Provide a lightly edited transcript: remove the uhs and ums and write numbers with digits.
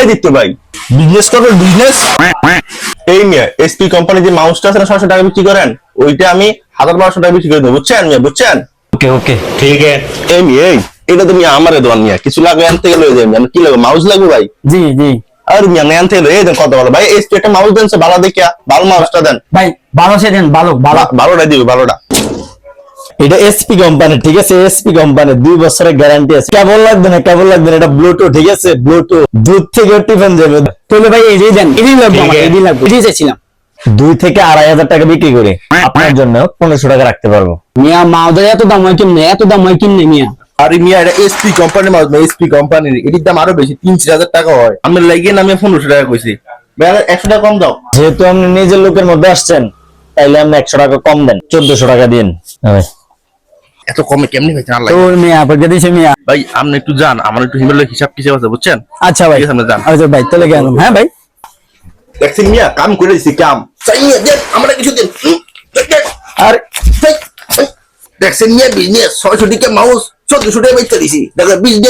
এই দিত্য ভাই, বিজনেস করবেন বিজনেস। এই মিয়া এসপি কোম্পানি যে মাউসটা আছে না 600 টাকা বিক্রি করেন, ওইটা আমি 1200 টাকা বিক্রি করে দেবো, বুঝছেন মিয়া, বুঝছেন? ওকে ওকে ঠিক আছে। এই মিয়া এই, এটা তো মিয়া আমারে দোয়ান মিয়া, কিছু লাগবে আনতে গেলে ওই যে আমি কি লাগবে, মাউস লাগবে ভাই? জি জি আর মিয়া নেন থেকে এই দেন কত ভালো ভাই, এসপি একটা মাউস দেন, ভালো দেখিয়া ভালো মাউসটা দেন। ভাই, ভালো সে দেন, ভালো ভালো। ভালোটা দিবে, ভালোটা। এটা এসপি কোম্পানি, ঠিক আছে, এসপি কোম্পানি 2 বছরের গ্যারান্টি আছে। কেবল লাগবে না, কেবল লাগবে না, এটা ব্লুটুথ, ঠিক আছে, ব্লুটুথ দুধ থেকে টিফিন যাবে। তাহলে ভাই এই যে দেন, এই লাগবে আমার, এই লাগবে, এই চাইছিলাম। 2 থেকে 2500 টাকা বিক্রি করে আপনার জন্য 1500 টাকা রাখতে পারবো। মিয়া মাউদের এত দাম হয় কেমনে, এত দাম হয় কেমনে মিয়া? আরে মিয়া এটা এসপি কোম্পানির মাউস না, এসপি কোম্পানির, এটির দাম আরো বেশি, 3-4000 টাকা হয়। আমি লাগিয়ে না, আমি 1500 টাকা কইছি ভাই, 100 টাকা কম দাও। যেহেতু আপনি নিজের লোকের মধ্যে আসছেন, তাইলে আপনি 100 টাকা কম দেন, 1400 টাকা দিন। এত কমে কেমনি হইছে আল্লাহ। তোর মিয়া পয়সা দিছে মিয়া। ভাই আপনি একটু যান, আমার একটু হিমেলের হিসাব কিসে আছে বুঝছেন? আচ্ছা ভাই, ঠিক আছে, আপনি যান। আচ্ছা ভাই তাহলে গেলাম। হ্যাঁ ভাই, দেখছেন মিয়া, কাম করে দিছি, কাম চাই মিয়া, দেন আমরা কিছু দেন। আর দেখছেন মিয়া, বিজনেস 600 টাকা মাউস 1400 টাকা বেচতে দিছি, দেখো বিজনেস।